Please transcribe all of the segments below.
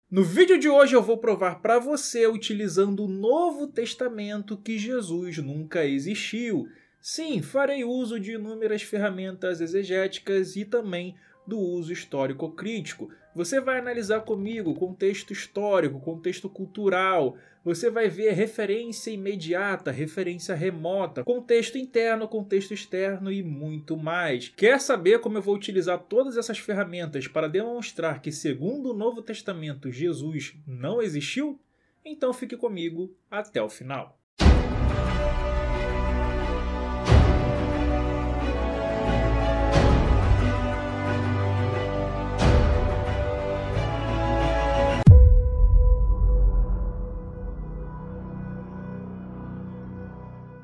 No vídeo de hoje eu vou provar para você, utilizando o Novo Testamento, que Jesus nunca existiu. Sim, farei uso de inúmeras ferramentas exegéticas e também do uso histórico-crítico. Você vai analisar comigo contexto histórico, contexto cultural, você vai ver referência imediata, referência remota, contexto interno, contexto externo e muito mais. Quer saber como eu vou utilizar todas essas ferramentas para demonstrar que, segundo o Novo Testamento, Jesus não existiu? Então fique comigo até o final.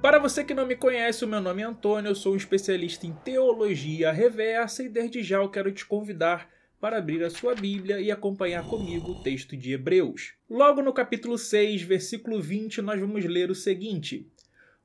Para você que não me conhece, o meu nome é Antônio, eu sou um especialista em teologia reversa e desde já eu quero te convidar para abrir a sua Bíblia e acompanhar comigo o texto de Hebreus. Logo no capítulo 6, versículo 20, nós vamos ler o seguinte: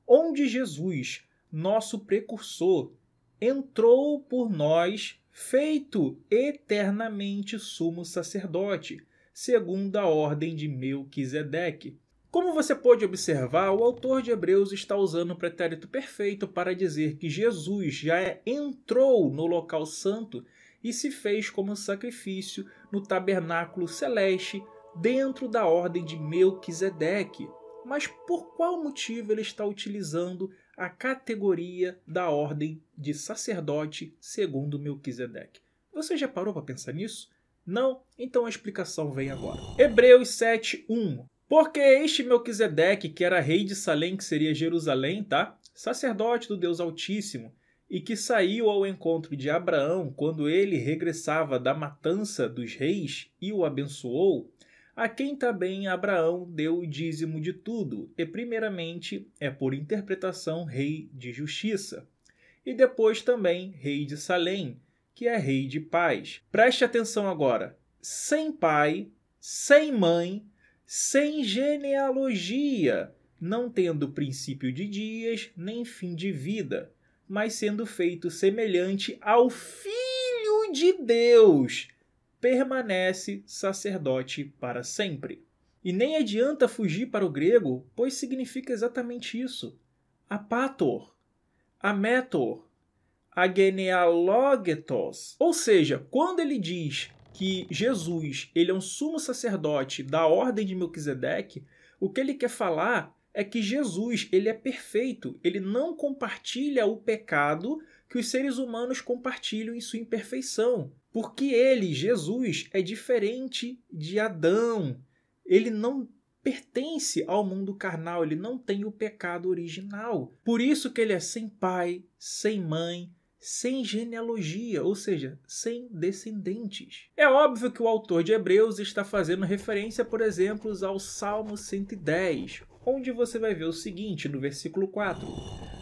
onde Jesus, nosso precursor, entrou por nós, feito eternamente sumo sacerdote, segundo a ordem de Melquisedeque. Como você pode observar, o autor de Hebreus está usando o pretérito perfeito para dizer que Jesus já entrou no local santo e se fez como sacrifício no tabernáculo celeste dentro da ordem de Melquisedeque. Mas por qual motivo ele está utilizando a categoria da ordem de sacerdote segundo Melquisedeque? Você já parou para pensar nisso? Não? Então a explicação vem agora. Hebreus 7:1. Porque este Melquisedeque, que era rei de Salém, que seria Jerusalém, tá? Sacerdote do Deus Altíssimo, e que saiu ao encontro de Abraão quando ele regressava da matança dos reis e o abençoou, a quem também Abraão deu o dízimo de tudo, e primeiramente é por interpretação rei de justiça, e depois também rei de Salém, que é rei de paz. Preste atenção agora, sem pai, sem mãe, sem genealogia, não tendo princípio de dias, nem fim de vida, mas sendo feito semelhante ao Filho de Deus, permanece sacerdote para sempre. E nem adianta fugir para o grego, pois significa exatamente isso. Apator, ametor, agenealogetos. Ou seja, quando ele diz que Jesus ele é um sumo sacerdote da ordem de Melquisedeque, o que ele quer falar é que Jesus ele é perfeito, ele não compartilha o pecado que os seres humanos compartilham em sua imperfeição. Porque ele, Jesus, é diferente de Adão. Ele não pertence ao mundo carnal, ele não tem o pecado original. Por isso que ele é sem pai, sem mãe, sem genealogia, ou seja, sem descendentes. É óbvio que o autor de Hebreus está fazendo referência, por exemplo, ao Salmo 110, onde você vai ver o seguinte, no versículo 4.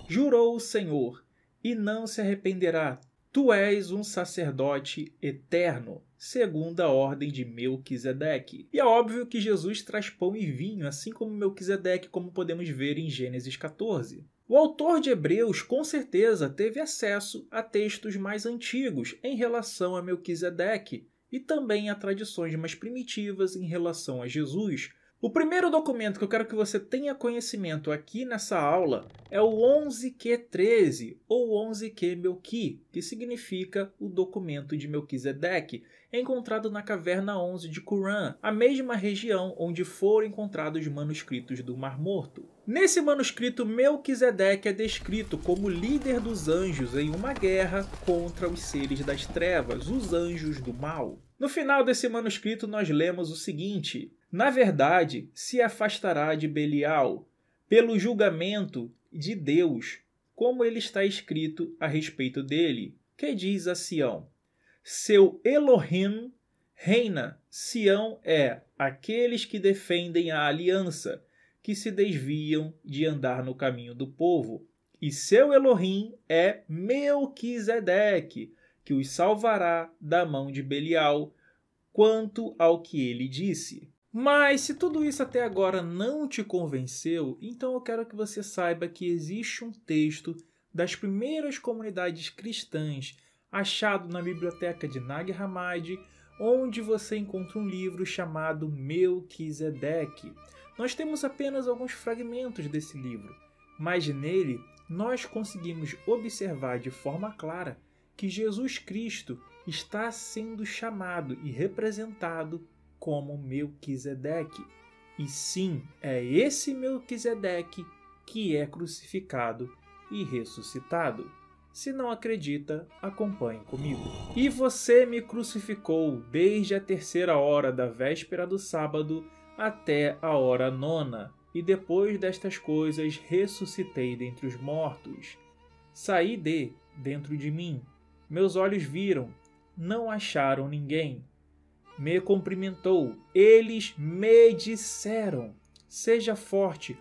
Jurou o Senhor, e não se arrependerá. Tu és um sacerdote eterno, segundo a ordem de Melquisedeque. E é óbvio que Jesus traz pão e vinho, assim como Melquisedeque, como podemos ver em Gênesis 14. O autor de Hebreus, com certeza, teve acesso a textos mais antigos em relação a Melquisedeque e também a tradições mais primitivas em relação a Jesus. O primeiro documento que eu quero que você tenha conhecimento aqui nessa aula é o 11Q13, ou 11Q Melqui, que significa o documento de Melquisedeque, encontrado na caverna 11 de Qumran, a mesma região onde foram encontrados manuscritos do Mar Morto. Nesse manuscrito, Melquisedeque é descrito como líder dos anjos em uma guerra contra os seres das trevas, os anjos do mal. No final desse manuscrito nós lemos o seguinte: na verdade, se afastará de Belial, pelo julgamento de Deus, como ele está escrito a respeito dele, que diz a Sião: seu Elohim reina. Sião é aqueles que defendem a aliança, que se desviam de andar no caminho do povo. E seu Elohim é Melquisedeque, que os salvará da mão de Belial, quanto ao que ele disse. Mas se tudo isso até agora não te convenceu, então eu quero que você saiba que existe um texto das primeiras comunidades cristãs achado na biblioteca de Nag Hammadi, onde você encontra um livro chamado Melquisedeque. Nós temos apenas alguns fragmentos desse livro, mas nele nós conseguimos observar de forma clara que Jesus Cristo está sendo chamado e representado como Melquisedeque. E sim, é esse Melquisedeque que é crucificado e ressuscitado. Se não acredita, acompanhe comigo. E você me crucificou desde a 3ª hora da véspera do sábado até a hora 9ª, e depois destas coisas ressuscitei dentre os mortos. Saí dentro de mim. Meus olhos viram, não acharam ninguém. Me cumprimentou, eles me disseram: seja forte,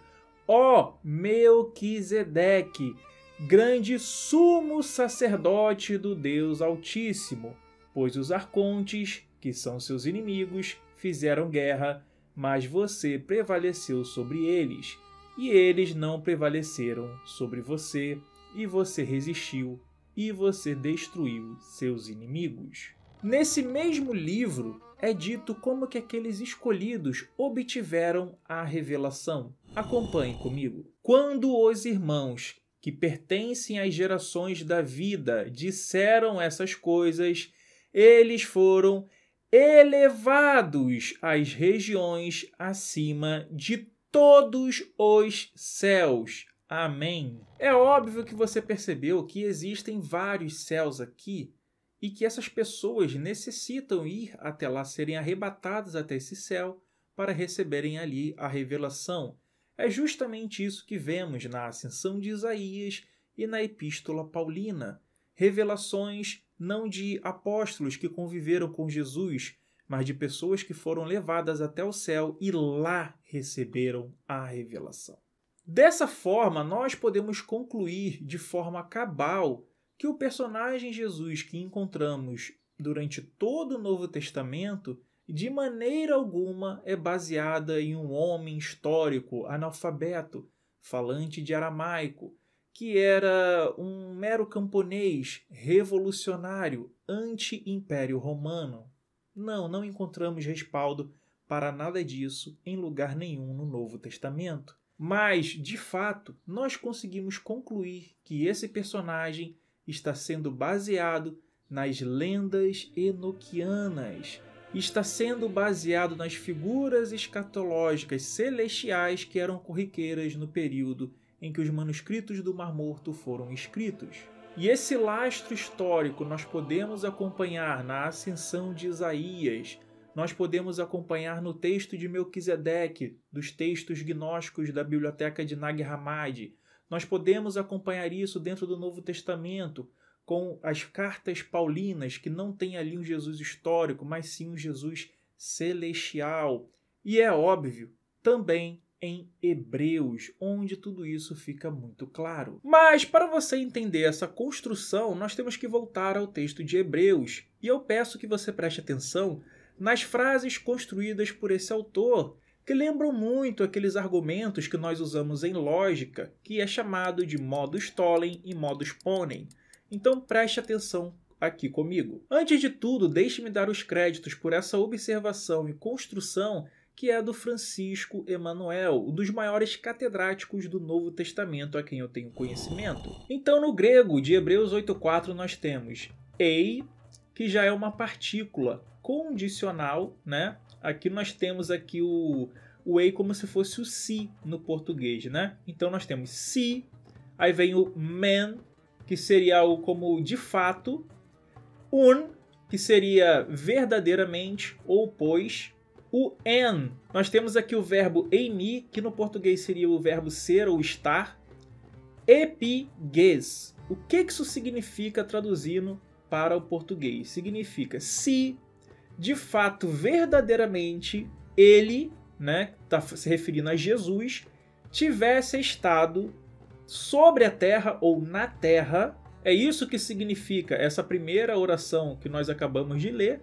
ó Melquisedeque, grande sumo sacerdote do Deus Altíssimo, pois os arcontes, que são seus inimigos, fizeram guerra, mas você prevaleceu sobre eles, e eles não prevaleceram sobre você, e você resistiu, e você destruiu seus inimigos. Nesse mesmo livro é dito como que aqueles escolhidos obtiveram a revelação. Acompanhe comigo. Quando os irmãos que pertencem às gerações da vida disseram essas coisas, eles foram elevados às regiões acima de todos os céus. Amém. É óbvio que você percebeu que existem vários céus aqui e que essas pessoas necessitam ir até lá, serem arrebatadas até esse céu para receberem ali a revelação. É justamente isso que vemos na ascensão de Isaías e na Epístola Paulina. Revelações não de apóstolos que conviveram com Jesus, mas de pessoas que foram levadas até o céu e lá receberam a revelação. Dessa forma, nós podemos concluir de forma cabal que o personagem Jesus que encontramos durante todo o Novo Testamento, de maneira alguma é baseada em um homem histórico, analfabeto, falante de aramaico, que era um mero camponês, revolucionário, anti-império romano. Não encontramos respaldo para nada disso em lugar nenhum no Novo Testamento. Mas, de fato, nós conseguimos concluir que esse personagem está sendo baseado nas lendas enoquianas, está sendo baseado nas figuras escatológicas celestiais que eram corriqueiras no período em que os manuscritos do Mar Morto foram escritos. E esse lastro histórico nós podemos acompanhar na ascensão de Isaías, nós podemos acompanhar no texto de Melquisedeque, dos textos gnósticos da biblioteca de Nag Hammadi. Nós podemos acompanhar isso dentro do Novo Testamento, com as cartas paulinas, que não tem ali um Jesus histórico, mas sim um Jesus celestial. E é óbvio, também em Hebreus, onde tudo isso fica muito claro. Mas, para você entender essa construção, nós temos que voltar ao texto de Hebreus. E eu peço que você preste atenção nas frases construídas por esse autor, que lembram muito aqueles argumentos que nós usamos em lógica, que é chamado de modus tollem e modus ponein. Então preste atenção aqui comigo. Antes de tudo, deixe-me dar os créditos por essa observação e construção que é do Francisco Emanuel, um dos maiores catedráticos do Novo Testamento a quem eu tenho conhecimento. Então, no grego de Hebreus 8.4, nós temos ei, que já é uma partícula condicional, né? Aqui nós temos aqui o ei como se fosse o si no português, né? Então nós temos si, aí vem o men, que seria algo como de fato, que seria verdadeiramente ou pois, o en. Nós temos aqui o verbo eimi, que no português seria o verbo ser ou estar, epiges. O que isso significa traduzindo para o português? Significa se de fato, verdadeiramente, ele, né, está se referindo a Jesus, tivesse estado sobre a terra ou na terra. É isso que significa essa primeira oração que nós acabamos de ler.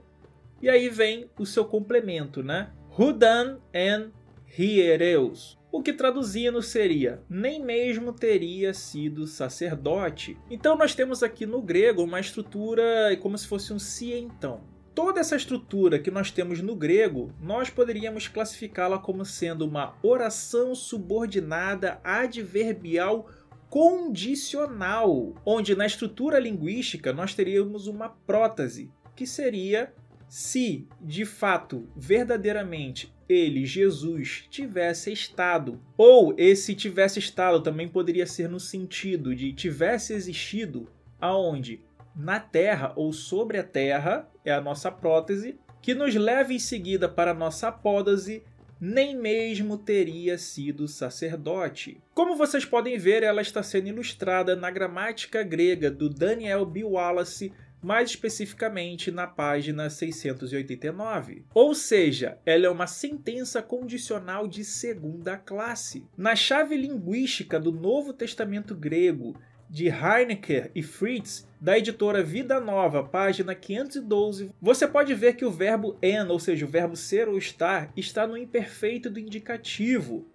E aí vem o seu complemento, né? Hudan en hiereus. O que traduzindo seria, nem mesmo teria sido sacerdote. Então nós temos aqui no grego uma estrutura como se fosse um se então. Toda essa estrutura que nós temos no grego, nós poderíamos classificá-la como sendo uma oração subordinada adverbial condicional, onde na estrutura linguística nós teríamos uma prótese, que seria se, de fato, verdadeiramente, ele, Jesus, tivesse estado. Ou esse tivesse estado também poderia ser no sentido de tivesse existido aonde? Na terra ou sobre a terra, é a nossa prótese, que nos leva em seguida para a nossa apódase, nem mesmo teria sido sacerdote. Como vocês podem ver, ela está sendo ilustrada na gramática grega do Daniel B. Wallace, mais especificamente na página 689. Ou seja, ela é uma sentença condicional de segunda classe. Na chave linguística do Novo Testamento grego, de Heinecker e Fritz, da editora Vida Nova, página 512, você pode ver que o verbo en, ou seja, o verbo ser ou estar, está no imperfeito do indicativo.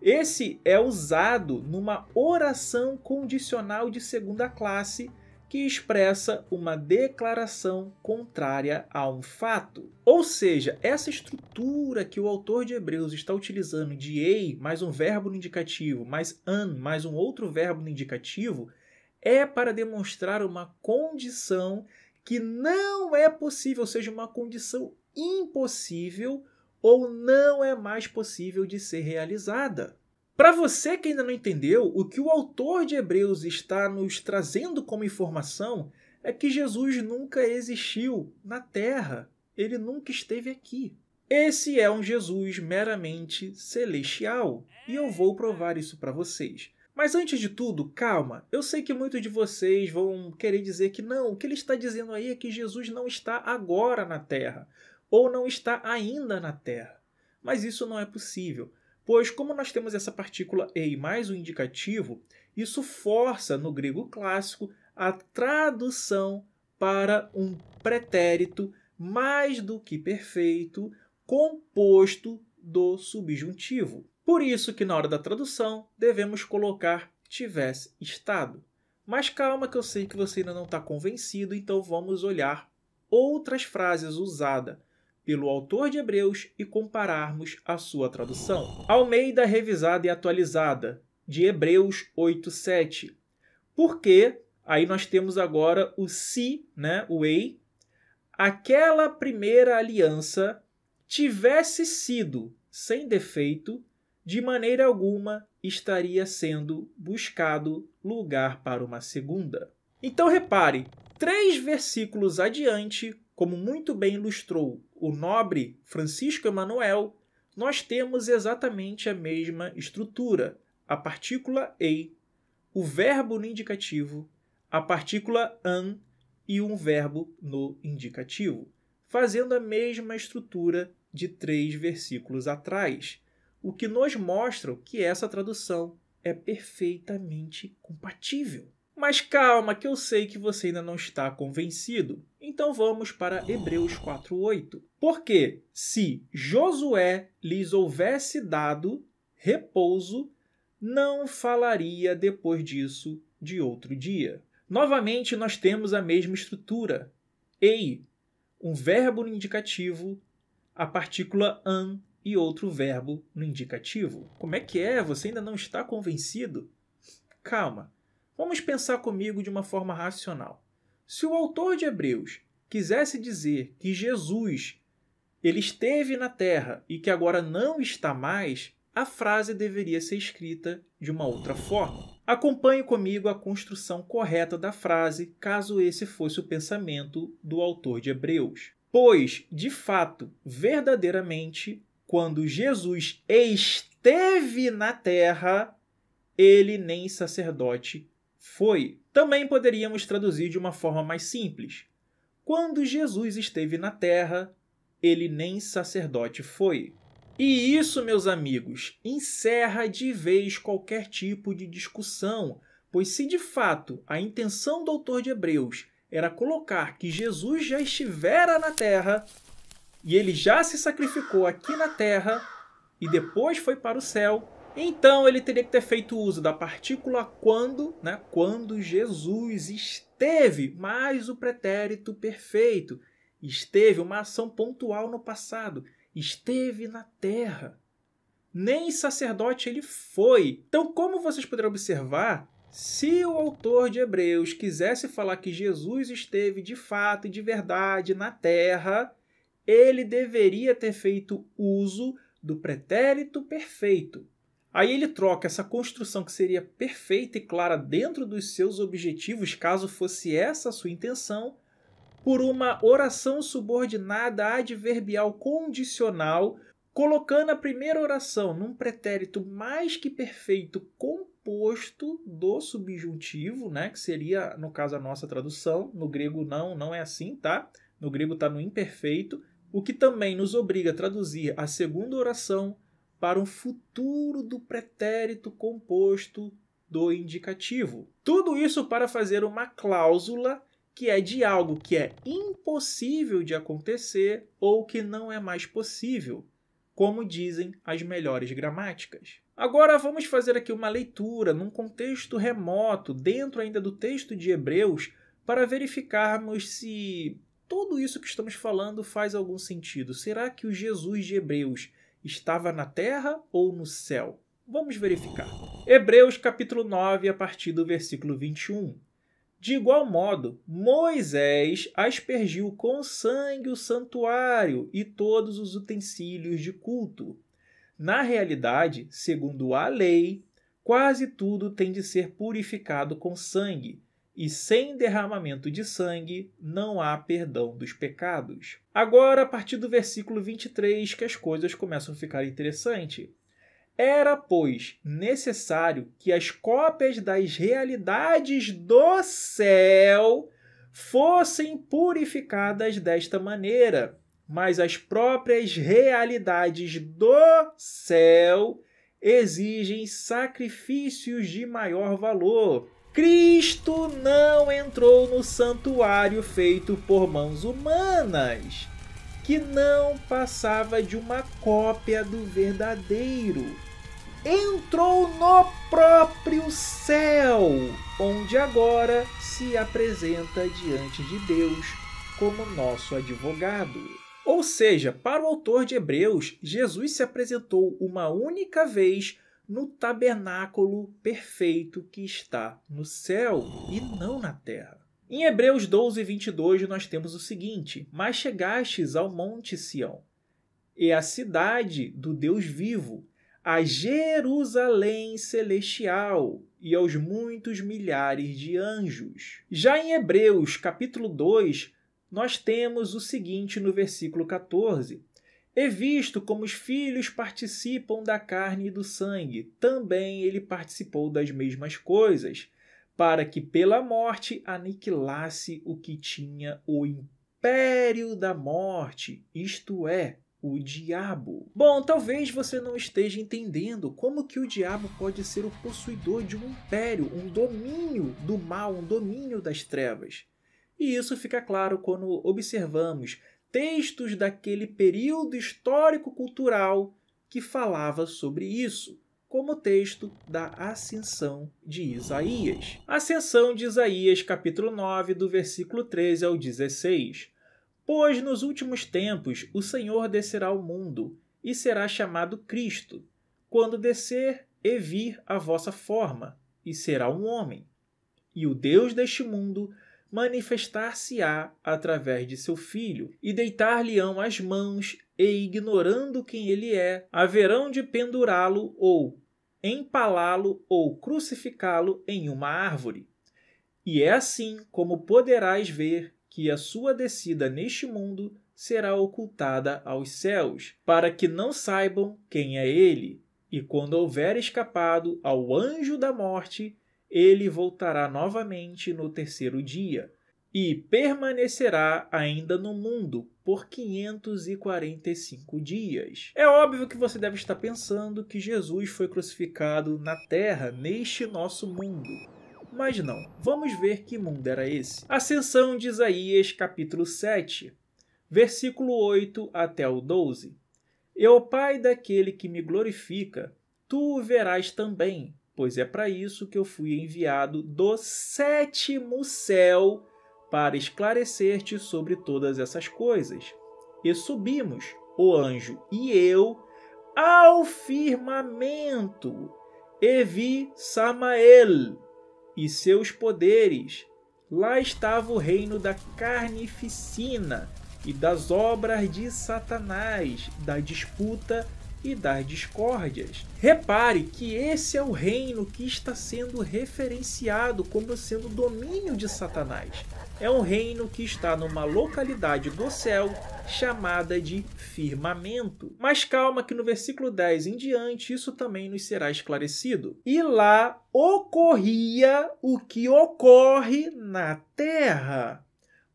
Esse é usado numa oração condicional de segunda classe que expressa uma declaração contrária a um fato. Ou seja, essa estrutura que o autor de Hebreus está utilizando de ei, mais um verbo no indicativo, mais an, mais um outro verbo no indicativo, é para demonstrar uma condição que não é possível, ou seja, uma condição impossível ou não é mais possível de ser realizada. Para você que ainda não entendeu, o que o autor de Hebreus está nos trazendo como informação é que Jesus nunca existiu na Terra. Ele nunca esteve aqui. Esse é um Jesus meramente celestial. E eu vou provar isso para vocês. Mas antes de tudo, calma. Eu sei que muitos de vocês vão querer dizer que não, o que ele está dizendo aí é que Jesus não está agora na Terra. Ou não está ainda na Terra. Mas isso não é possível. Pois, como nós temos essa partícula ei mais o indicativo, isso força, no grego clássico, a tradução para um pretérito mais do que perfeito, composto do subjuntivo. Por isso que, na hora da tradução, devemos colocar tivesse estado. Mas calma que eu sei que você ainda não está convencido, então vamos olhar outras frases usadas pelo autor de Hebreus e compararmos a sua tradução. Almeida revisada e atualizada, de Hebreus 8:7. Porque, aí nós temos agora o se, o ei, aquela primeira aliança tivesse sido sem defeito, de maneira alguma estaria sendo buscado lugar para uma segunda. Então repare, 3 versículos adiante, como muito bem ilustrou o nobre Francisco Emanuel, nós temos exatamente a mesma estrutura. A partícula ei, o verbo no indicativo, a partícula an e um verbo no indicativo, fazendo a mesma estrutura de 3 versículos atrás, o que nos mostra que essa tradução é perfeitamente compatível. Mas calma, que eu sei que você ainda não está convencido. Então vamos para Hebreus 4:8. Porque se Josué lhes houvesse dado repouso, não falaria depois disso de outro dia. Novamente nós temos a mesma estrutura. Ei, um verbo no indicativo, a partícula an e outro verbo no indicativo. Como é que é? Você ainda não está convencido? Calma. Vamos pensar comigo de uma forma racional. Se o autor de Hebreus quisesse dizer que Jesus ele esteve na Terra e que agora não está mais, a frase deveria ser escrita de uma outra forma. Acompanhe comigo a construção correta da frase, caso esse fosse o pensamento do autor de Hebreus. Pois, de fato, verdadeiramente, quando Jesus esteve na Terra, ele nem sacerdote foi. Também poderíamos traduzir de uma forma mais simples. Quando Jesus esteve na Terra, ele nem sacerdote foi. E isso, meus amigos, encerra de vez qualquer tipo de discussão, pois se de fato a intenção do autor de Hebreus era colocar que Jesus já estivera na Terra e ele já se sacrificou aqui na Terra e depois foi para o céu, então ele teria que ter feito uso da partícula quando, quando Jesus esteve, mais o pretérito perfeito. Esteve, uma ação pontual no passado. Esteve na terra. Nem sacerdote ele foi. Então, como vocês poderão observar, se o autor de Hebreus quisesse falar que Jesus esteve de fato e de verdade na terra, ele deveria ter feito uso do pretérito perfeito. Aí ele troca essa construção que seria perfeita e clara dentro dos seus objetivos, caso fosse essa a sua intenção, por uma oração subordinada adverbial condicional, colocando a primeira oração num pretérito mais que perfeito composto do subjuntivo, né, que seria, no caso, a nossa tradução. No grego não é assim, tá? No grego está no imperfeito, o que também nos obriga a traduzir a segunda oração para um futuro do pretérito composto do indicativo. Tudo isso para fazer uma cláusula que é de algo que é impossível de acontecer ou que não é mais possível, como dizem as melhores gramáticas. Agora vamos fazer aqui uma leitura num contexto remoto, dentro ainda do texto de Hebreus, para verificarmos se tudo isso que estamos falando faz algum sentido. Será que o Jesus de Hebreus estava na terra ou no céu? Vamos verificar. Hebreus capítulo 9, a partir do versículo 21. De igual modo, Moisés aspergiu com sangue o santuário e todos os utensílios de culto. Na realidade, segundo a lei, quase tudo tem de ser purificado com sangue, e sem derramamento de sangue não há perdão dos pecados. Agora, a partir do versículo 23, que as coisas começam a ficar interessantes. Era, pois, necessário que as cópias das realidades do céu fossem purificadas desta maneira, mas as próprias realidades do céu exigem sacrifícios de maior valor. Cristo não entrou no santuário feito por mãos humanas, que não passava de uma cópia do verdadeiro. Entrou no próprio céu, onde agora se apresenta diante de Deus como nosso advogado. Ou seja, para o autor de Hebreus, Jesus se apresentou uma única vez no tabernáculo perfeito que está no céu e não na terra. Em Hebreus 12, 22, nós temos o seguinte: Mas chegastes ao monte Sião, e à cidade do Deus vivo, a Jerusalém celestial, e aos muitos milhares de anjos. Já em Hebreus, capítulo 2, nós temos o seguinte no versículo 14: E visto como os filhos participam da carne e do sangue, também ele participou das mesmas coisas, para que pela morte aniquilasse o que tinha o império da morte, isto é, o diabo. Bom, talvez você não esteja entendendo como que o diabo pode ser o possuidor de um império, um domínio do mal, um domínio das trevas. E isso fica claro quando observamos textos daquele período histórico-cultural que falava sobre isso, como o texto da Ascensão de Isaías. Ascensão de Isaías, capítulo 9, do versículo 13 ao 16. Pois nos últimos tempos o Senhor descerá ao mundo, e será chamado Cristo, quando descer e vir a vossa forma, e será um homem. E o Deus deste mundo manifestar-se-á através de seu Filho, e deitar-lhe-ão as mãos, e ignorando quem ele é, haverão de pendurá-lo ou empalá-lo ou crucificá-lo em uma árvore. E é assim como poderás ver que a sua descida neste mundo será ocultada aos céus, para que não saibam quem é ele. E quando houver escapado ao anjo da morte, ele voltará novamente no terceiro dia, e permanecerá ainda no mundo por 545 dias. É óbvio que você deve estar pensando que Jesus foi crucificado na terra, neste nosso mundo. Mas não, vamos ver que mundo era esse. Ascensão de Isaías, capítulo 7, versículo 8 até o 12. E o Pai daquele que me glorifica, tu o verás também, pois é para isso que eu fui enviado do sétimo céu para esclarecer-te sobre todas essas coisas. E subimos, o anjo e eu, ao firmamento, e vi Samael e seus poderes. Lá estava o reino da carnificina e das obras de Satanás, da disputa e das discórdias. Repare que esse é o reino que está sendo referenciado como sendo o domínio de Satanás. É um reino que está numa localidade do céu chamada de firmamento. Mas calma que no versículo 10 em diante isso também nos será esclarecido. E lá ocorria o que ocorre na terra,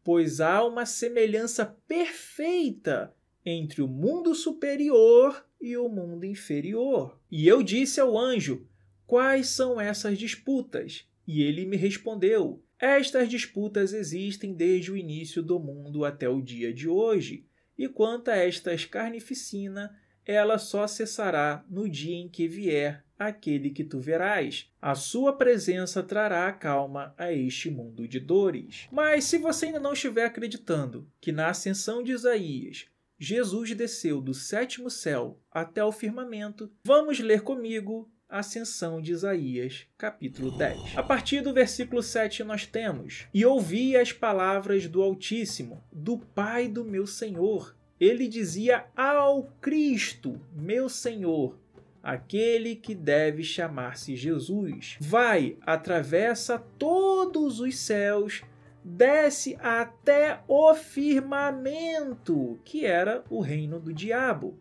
pois há uma semelhança perfeita entre o mundo superior e o mundo inferior. E eu disse ao anjo: quais são essas disputas? E ele me respondeu: estas disputas existem desde o início do mundo até o dia de hoje, e quanto a estas carnificina, ela só cessará no dia em que vier aquele que tu verás. A sua presença trará calma a este mundo de dores. Mas se você ainda não estiver acreditando que na ascensão de Isaías Jesus desceu do 7º céu até o firmamento, vamos ler comigo a ascensão de Isaías, capítulo 10. A partir do versículo 7 nós temos: E ouvi as palavras do Altíssimo, do Pai do meu Senhor. Ele dizia ao Cristo, meu Senhor, aquele que deve chamar-se Jesus: vai, atravessa todos os céus, desce até o firmamento, que era o reino do diabo,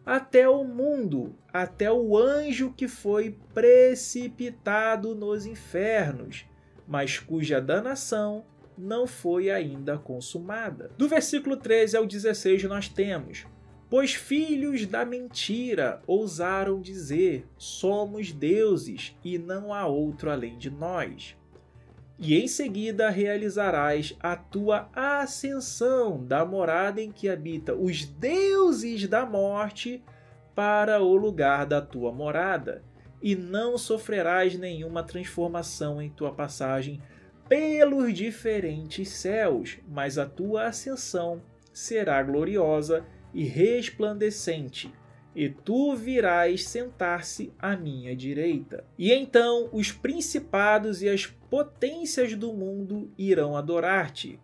até o mundo, até o anjo que foi precipitado nos infernos, mas cuja danação não foi ainda consumada. Do versículo 13 ao 16 nós temos: pois filhos da mentira ousaram dizer, somos deuses e não há outro além de nós. E em seguida realizarás a tua ascensão da morada em que habita os deuses da morte para o lugar da tua morada, e não sofrerás nenhuma transformação em tua passagem pelos diferentes céus, mas a tua ascensão será gloriosa e resplandecente, e tu virás sentar-se à minha direita. E então os principados e as potências do mundo irão adorar-te.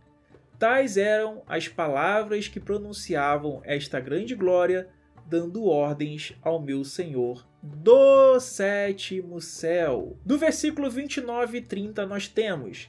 Tais eram as palavras que pronunciavam esta grande glória, dando ordens ao meu Senhor do 7º céu. Do versículo 29 e 30 nós temos: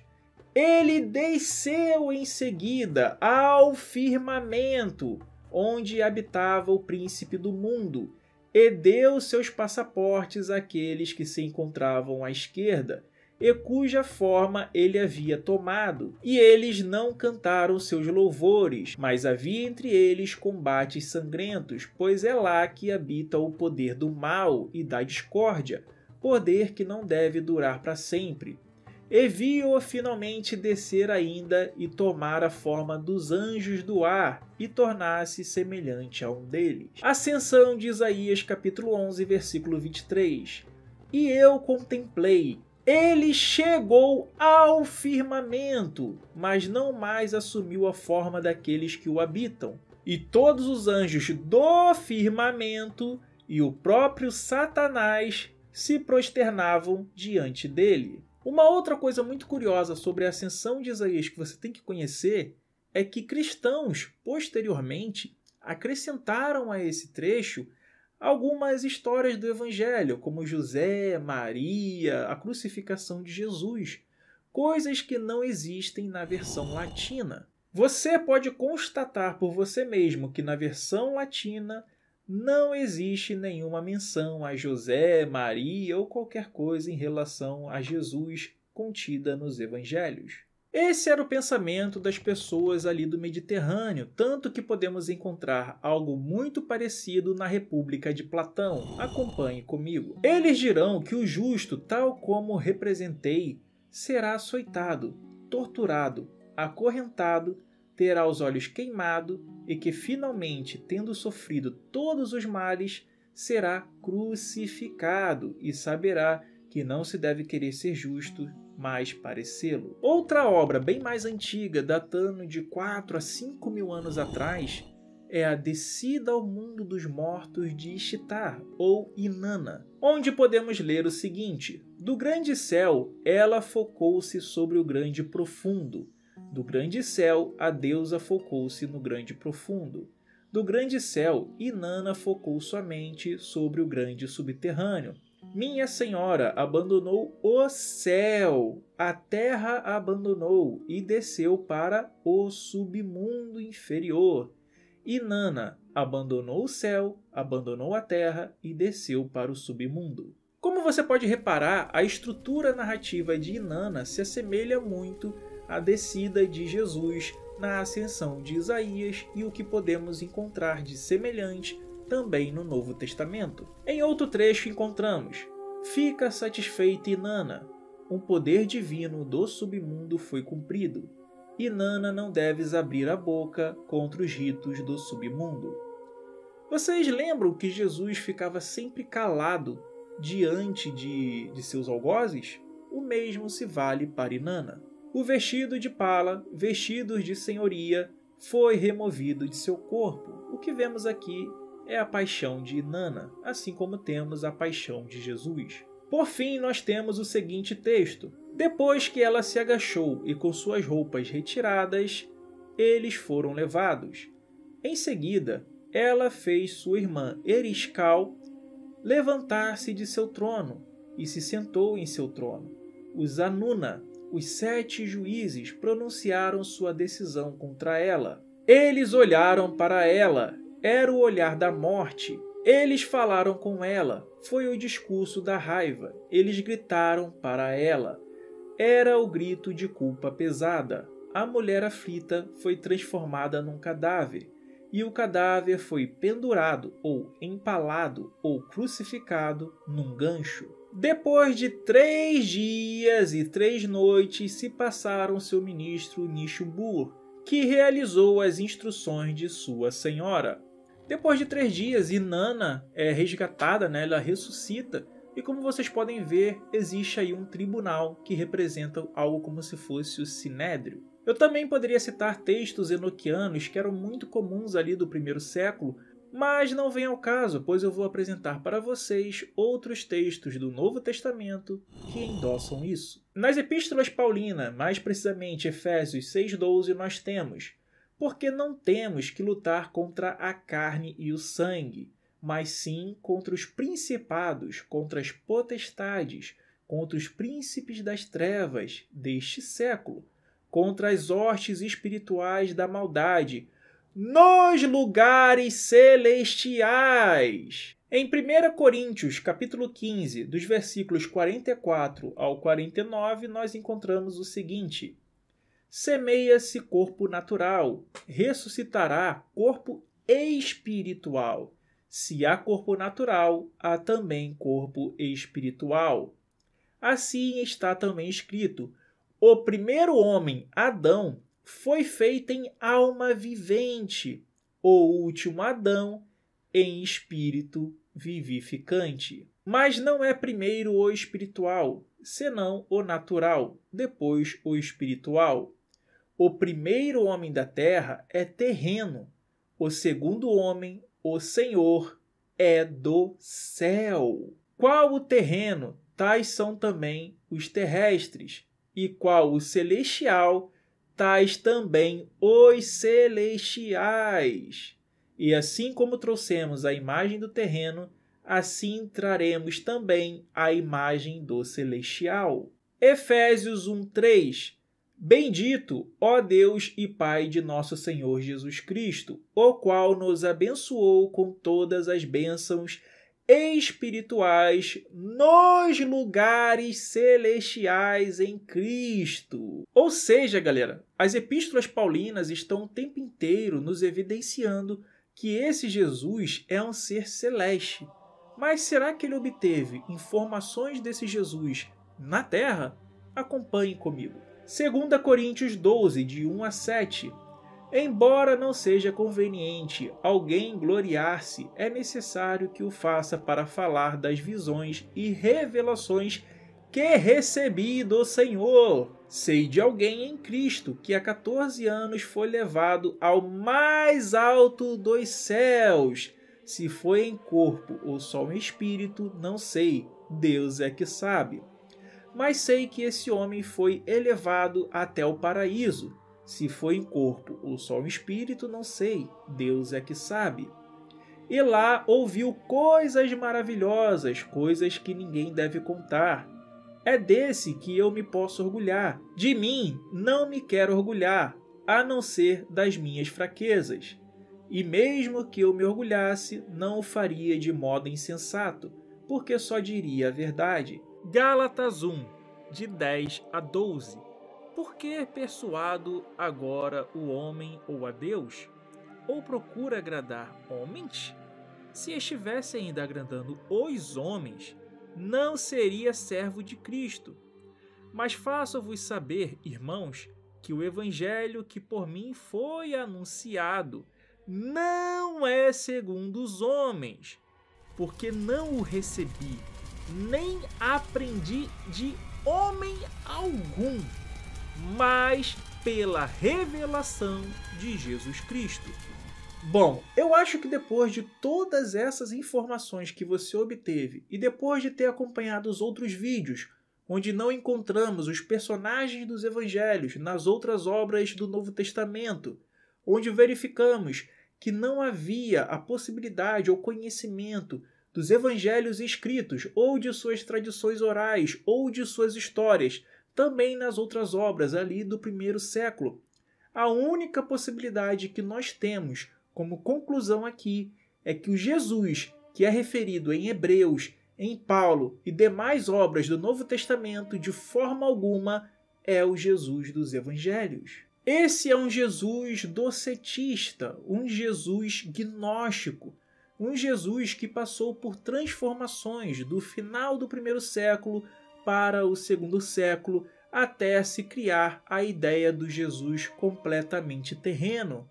ele desceu em seguida ao firmamento, onde habitava o príncipe do mundo, e deu seus passaportes àqueles que se encontravam à esquerda, e cuja forma ele havia tomado. E eles não cantaram seus louvores, mas havia entre eles combates sangrentos, pois é lá que habita o poder do mal e da discórdia, poder que não deve durar para sempre. E vi-o finalmente descer ainda e tomar a forma dos anjos do ar e tornar-se semelhante a um deles. Ascensão de Isaías capítulo 11, versículo 23. E eu contemplei, ele chegou ao firmamento, mas não mais assumiu a forma daqueles que o habitam. E todos os anjos do firmamento e o próprio Satanás se prosternavam diante dele. Uma outra coisa muito curiosa sobre a ascensão de Isaías que você tem que conhecer é que cristãos, posteriormente, acrescentaram a esse trecho algumas histórias do Evangelho, como José, Maria, a crucificação de Jesus, coisas que não existem na versão latina. Você pode constatar por você mesmo que na versão latina não existe nenhuma menção a José, Maria ou qualquer coisa em relação a Jesus contida nos evangelhos. Esse era o pensamento das pessoas ali do Mediterrâneo, tanto que podemos encontrar algo muito parecido na República de Platão. Acompanhe comigo. Eles dirão que o justo, tal como representei, será açoitado, torturado, acorrentado, terá os olhos queimados e que finalmente, tendo sofrido todos os males, será crucificado e saberá que não se deve querer ser justo, mas parecê-lo. Outra obra bem mais antiga, datando de 4 a 5 mil anos atrás, é a Descida ao Mundo dos Mortos de Ishtar, ou Inanna, onde podemos ler o seguinte: do grande céu, ela focou-se sobre o grande profundo. Do grande céu, a deusa focou-se no grande profundo. Do grande céu, Inanna focou sua mente sobre o grande subterrâneo. Minha senhora abandonou o céu, a terra abandonou e desceu para o submundo inferior. Inanna abandonou o céu, abandonou a terra e desceu para o submundo. Como você pode reparar, a estrutura narrativa de Inanna se assemelha muito à descida de Jesus na ascensão de Isaías e o que podemos encontrar de semelhante também no Novo Testamento. Em outro trecho encontramos: fica satisfeita Inanna, um poder divino do submundo foi cumprido. Inanna, não deves abrir a boca contra os ritos do submundo. Vocês lembram que Jesus ficava sempre calado diante de seus algozes? O mesmo se vale para Inanna. O vestido de pala, vestidos de senhoria, foi removido de seu corpo. O que vemos aqui é a paixão de Inanna, assim como temos a paixão de Jesus. Por fim, nós temos o seguinte texto: depois que ela se agachou e com suas roupas retiradas, eles foram levados. Em seguida, ela fez sua irmã Eriscal levantar-se de seu trono e se sentou em seu trono. Os Anuna, os 7 juízes, pronunciaram sua decisão contra ela. Eles olharam para ela, era o olhar da morte. Eles falaram com ela, foi o discurso da raiva. Eles gritaram para ela, era o grito de culpa pesada. A mulher aflita foi transformada num cadáver, e o cadáver foi pendurado, ou empalado, ou crucificado num gancho. Depois de 3 dias e 3 noites se passaram seu ministro Nishubur, que realizou as instruções de sua senhora. Depois de 3 dias, Inanna é resgatada, ela ressuscita, e como vocês podem ver, existe aí um tribunal que representa algo como se fosse o Sinédrio. Eu também poderia citar textos enoquianos que eram muito comuns ali do primeiro século, mas não vem ao caso, pois eu vou apresentar para vocês outros textos do Novo Testamento que endossam isso. Nas epístolas paulinas, mais precisamente Efésios 6,12, nós temos: porque não temos que lutar contra a carne e o sangue, mas sim contra os principados, contra as potestades, contra os príncipes das trevas deste século, contra as hostes espirituais da maldade nos lugares celestiais. Em 1 Coríntios, capítulo 15, dos versículos 44 ao 49, nós encontramos o seguinte: semeia-se corpo natural, ressuscitará corpo espiritual. Se há corpo natural, há também corpo espiritual. Assim está também escrito: o primeiro homem, Adão, foi feito em alma vivente, o último Adão em espírito vivificante. Mas não é primeiro o espiritual, senão o natural, depois o espiritual. O primeiro homem da terra é terreno, o segundo homem, o Senhor, é do céu. Qual o terreno, tais são também os terrestres, e qual o celestial, tais também os celestiais. E assim como trouxemos a imagem do terreno, assim traremos também a imagem do celestial. Efésios 1:3. Bendito, ó Deus e Pai de nosso Senhor Jesus Cristo, o qual nos abençoou com todas as bênçãos espirituais nos lugares celestiais em Cristo. Ou seja, galera, as epístolas paulinas estão o tempo inteiro nos evidenciando que esse Jesus é um ser celeste. Mas será que ele obteve informações desse Jesus na Terra? Acompanhe comigo. 2 Coríntios 12, de 1 a 7. Embora não seja conveniente alguém gloriar-se, é necessário que o faça para falar das visões e revelações porque recebi do Senhor. Sei de alguém em Cristo que há 14 anos foi levado ao mais alto dos céus. Se foi em corpo ou só em espírito, não sei. Deus é que sabe. Mas sei que esse homem foi elevado até o paraíso. Se foi em corpo ou só em espírito, não sei. Deus é que sabe. E lá ouviu coisas maravilhosas, coisas que ninguém deve contar. É desse que eu me posso orgulhar. De mim não me quero orgulhar, a não ser das minhas fraquezas. E mesmo que eu me orgulhasse, não o faria de modo insensato, porque só diria a verdade. Gálatas 1, de 10 a 12. Por que persuado agora o homem ou a Deus? Ou procura agradar homens? Se estivesse ainda agradando os homens, não seria servo de Cristo. Mas faço-vos saber, irmãos, que o evangelho que por mim foi anunciado não é segundo os homens, porque não o recebi, nem aprendi de homem algum, mas pela revelação de Jesus Cristo. Bom, eu acho que depois de todas essas informações que você obteve e depois de ter acompanhado os outros vídeos, onde não encontramos os personagens dos evangelhos nas outras obras do Novo Testamento, onde verificamos que não havia a possibilidade ou conhecimento dos evangelhos escritos ou de suas tradições orais ou de suas histórias, também nas outras obras ali do primeiro século. A única possibilidade que nós temos como conclusão aqui é que o Jesus, que é referido em Hebreus, em Paulo e demais obras do Novo Testamento, de forma alguma é o Jesus dos Evangelhos. Esse é um Jesus docetista, um Jesus gnóstico, um Jesus que passou por transformações do final do primeiro século para o segundo século, até se criar a ideia do Jesus completamente terreno.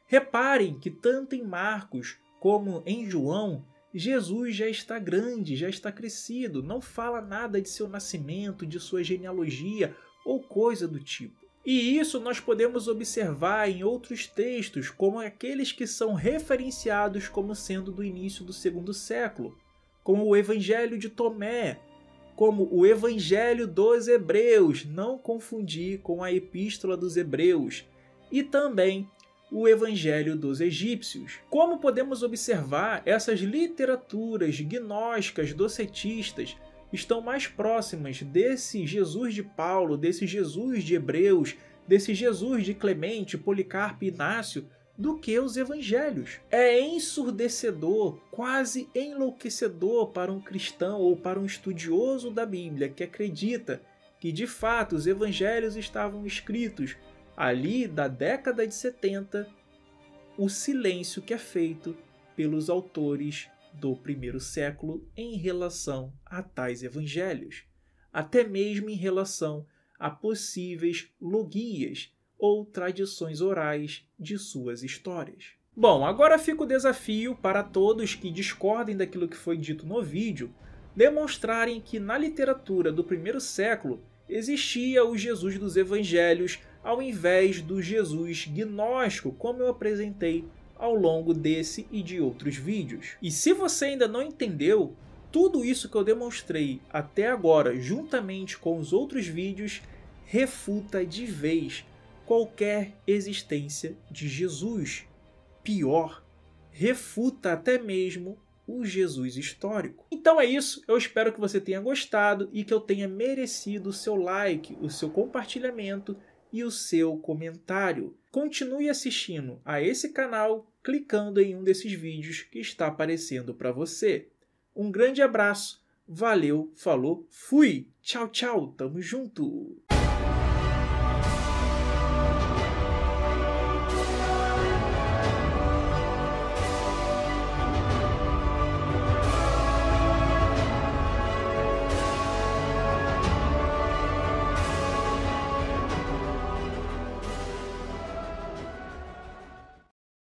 Reparem que tanto em Marcos como em João, Jesus já está grande, já está crescido, não fala nada de seu nascimento, de sua genealogia ou coisa do tipo. E isso nós podemos observar em outros textos, como aqueles que são referenciados como sendo do início do segundo século, como o Evangelho de Tomé, como o Evangelho dos Hebreus, não confundir com a Epístola dos Hebreus, e também o Evangelho dos Egípcios. Como podemos observar, essas literaturas gnósticas docetistas estão mais próximas desse Jesus de Paulo, desse Jesus de Hebreus, desse Jesus de Clemente, Policarpo e Inácio, do que os evangelhos. É ensurdecedor, quase enlouquecedor para um cristão ou para um estudioso da Bíblia que acredita que de fato os evangelhos estavam escritos ali da década de 70, o silêncio que é feito pelos autores do primeiro século em relação a tais evangelhos, até mesmo em relação a possíveis logias ou tradições orais de suas histórias. Bom, agora fica o desafio para todos que discordem daquilo que foi dito no vídeo, demonstrarem que na literatura do primeiro século existia o Jesus dos evangelhos ao invés do Jesus gnóstico, como eu apresentei ao longo desse e de outros vídeos. E se você ainda não entendeu, tudo isso que eu demonstrei até agora, juntamente com os outros vídeos, refuta de vez qualquer existência de Jesus. Pior, refuta até mesmo o Jesus histórico. Então é isso, eu espero que você tenha gostado e que eu tenha merecido o seu like, o seu compartilhamento e o seu comentário. Continue assistindo a esse canal clicando em um desses vídeos que está aparecendo para você. Um grande abraço, valeu, falou, fui! Tchau, tchau, tamo junto!